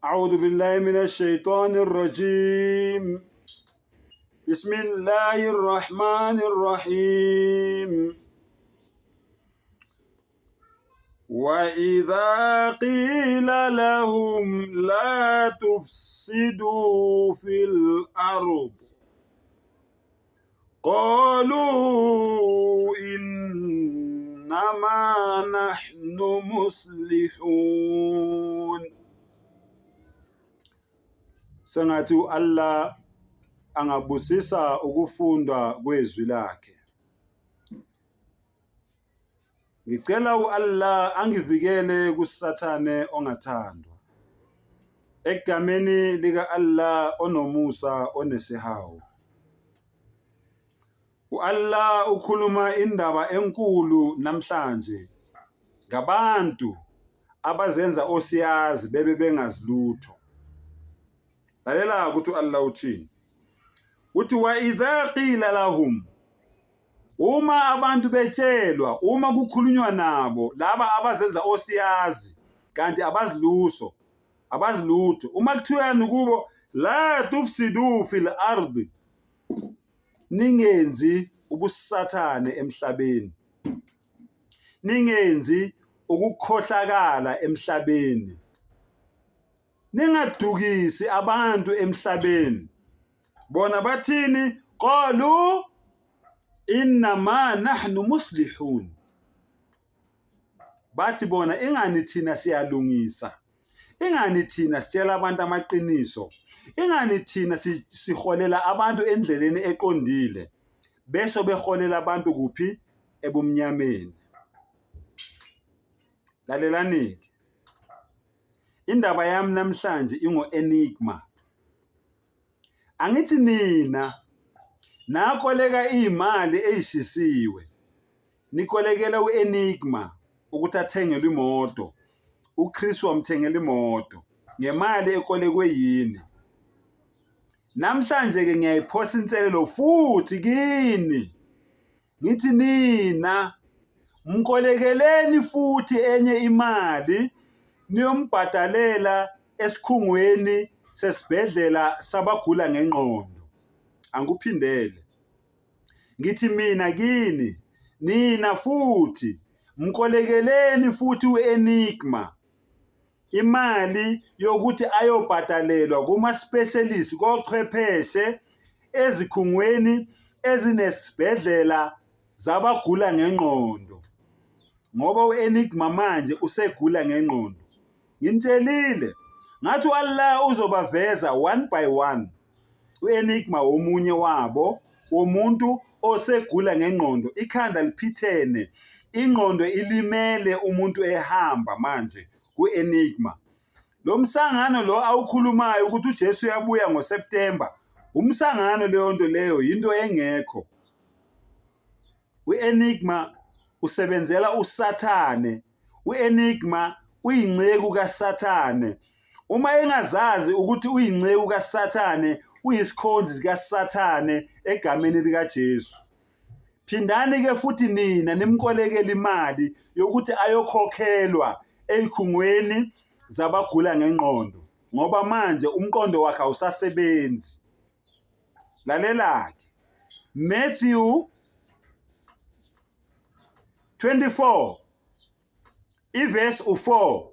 أعوذ بالله من الشيطان الرجيم بسم الله الرحمن الرحيم وإذا قيل لهم لا تفسدوا في الأرض قالوا إنما نحن مصلحون. Sengathi Allah angabusisa ukufundwa kwezwi lakhe. Ngicela uAllah angivikele kusathane ongathandwa. Egameni lika Allah onomusa onesihawu. uAllah ukhuluma indaba enkulu namhlanje ngabantu abazenza osiyazi bebe bengazilutho. Lalela ukuthi uAllah uthini. Uthi wa idha qila lahum, uma abantu betshelwa, uma kukhulunywa nabo laba abazenza osiyazi kanti abazilutho, uma kuthuyani kubo la tufsidu fil ardi, ningenzi ubusathane emhlabeni, ningenzi ukukhohlakala emhlabeni, ningadukisi abantu emhlabeni. Bona bathini? Qalu innama nahnu muslihun. Bathi bona ingani thina siyalungisa, ingani thina sitshela abantu amaqiniso, ingani thina siholela abantu endleleni eqondile, bese beholela abantu kuphi? Ebumnyameni. Lalelani, indaba yami namhlanje ingo enigma. Angithi nina nakoleka imali eyishisiwe, nikolekela uEnigma ukuthi athengele imoto, uChris wamthengela imoto ngemali ekolekwe yini. Namhlanje ke ngiyayiphosa inselelo futhi kini, ngithi nina mkolekeleni futhi enye imali niyombhadalela esikhungweni sesibhedlela sabagula ngengqondo. Angikuphindele. Ngithi mina kini, nina futhi mkolekeleni futhi uEnigma imali yokuthi ayobhadalelwa kuma specialist kochwepheshe ezikhungweni ezinesibhedlela zabagula ngengqondo, ngoba uEnigma manje usegula ngengqondo. Ngimtshelile ngathi uAllah uzobaveza one by one. uEnigma omunye wabo, womuntu osegula ngengqondo, ikhanda liphithene, ingqondo ilimele, umuntu ehamba manje kuEnigma. Lo msangano lo awukhulumayo ukuthi uJesu uyabuya ngoSeptember, umsangano leyo nto leyo into engekho. uEnigma usebenzela uSathane, uEnigma uyinceku kaSathane. Uma engazazi ukuthi uyinceku kaSathane, uyisikhonzi kaSathane egameni likaJesu, phindani ke futhi nina nimkolekela imali yokuthi ayokhokhelwa ezikhungweni zabagula ngengqondo, ngoba manje umqondo wakhe awusasebenzi. Lalela ke Matthew 24 iverse 4.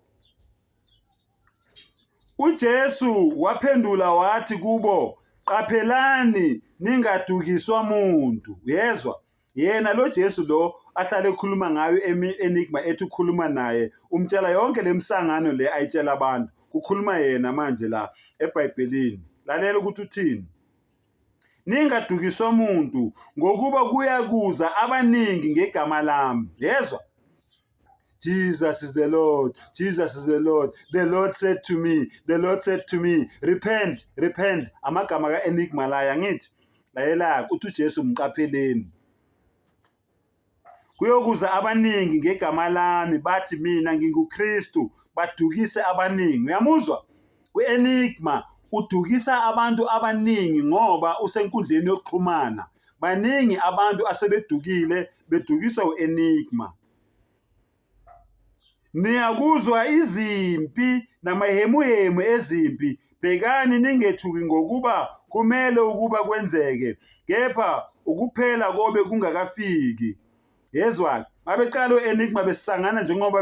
uJesu waphendula wathi kubo, qaphelani ningadukiswa muntu. Yezwa, yena lo Jesu lo ahlale ekhuluma ngayo Enigma ethi ukhuluma naye, umtshela yonke lemsangano le ayitshela abantu, kukhuluma yena manje la eBhayibhelini. Lalela ukuthi uthini. Ningadukiswa muntu ngokuba kuyakuza abaningi ngegama lami. Yezwa, Jesus is the Lord, Jesus is the Lord. The Lord said to me, the Lord said to me, repent, repent. Amagama kaEnigma la ngithi, lalela uthi uJesu mqapheleni. Kuyokuza abaningi ngegama lami bathi mina nginguKristu, badukise abaningi. Uyamuzwa? uEnigma udukisa abantu abaningi ngoba usenkundleni yokuxhumana. Baningi abantu asebedukile bedukiswa uEnigma. niyakuzwa izimpi namahemuhemu ezimpi, bhekani ningethuki ngokuba kumele ukuba kwenzeke, kepha ukuphela kobe kungakafiki. Yezwa-ke, mabeqala u-Enigma besisangana njengoba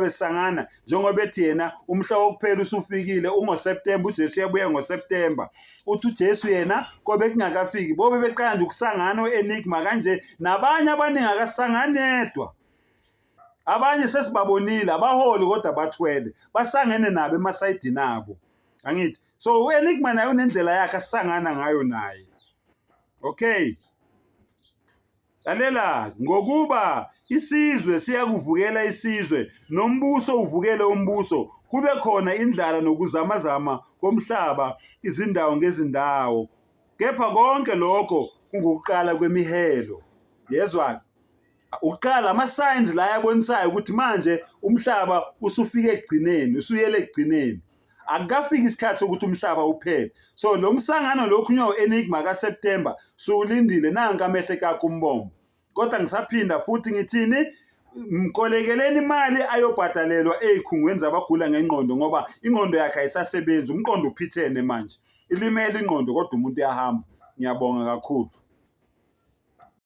ethi yena umhla wokuphela usufikile ungoSeptemba, uJesu uyabuya ngoSeptemba. Uthi uJesu yena kobe kungakafiki, bobe beqala nje ukusangana u-Enigma kanje, nabanye abaningi akasangani yedwa. Abanye sesibabonile abaholi kodwa bathwele basangene nabo emasayidini abo, angithi. So u-Enigma naye unendlela yakhe asangana ngayo naye. Okay, lalela, ngokuba isizwe siyakuvukela isizwe nombuso uvukele umbuso, kube khona indlala nokuzamazama komhlaba izindawo ngezindawo, kepha konke lokho kungukuqala kwemihelo. Yezwa, ukuqala ama-signs la yabonisayo ukuthi manje umhlaba usufike ekugcineni, usuyele ekugcineni, akukafiki isikhathi sokuthi umhlaba uphele. So lo msangano lokhunye u-Enigma kaSeptemba suwulindile, nanka amehle kakho umbombo. Kodwa ngisaphinda futhi ngithini, mkolekeleni imali ayobhadalelwa ey'khungweni zabagula ngengqondo, ngoba ingqondo yakhe ayisasebenzi, umqondo uphithene manje, ilimele ingqondo kodwa umuntu uyahamba. Ngiyabonga kakhulu.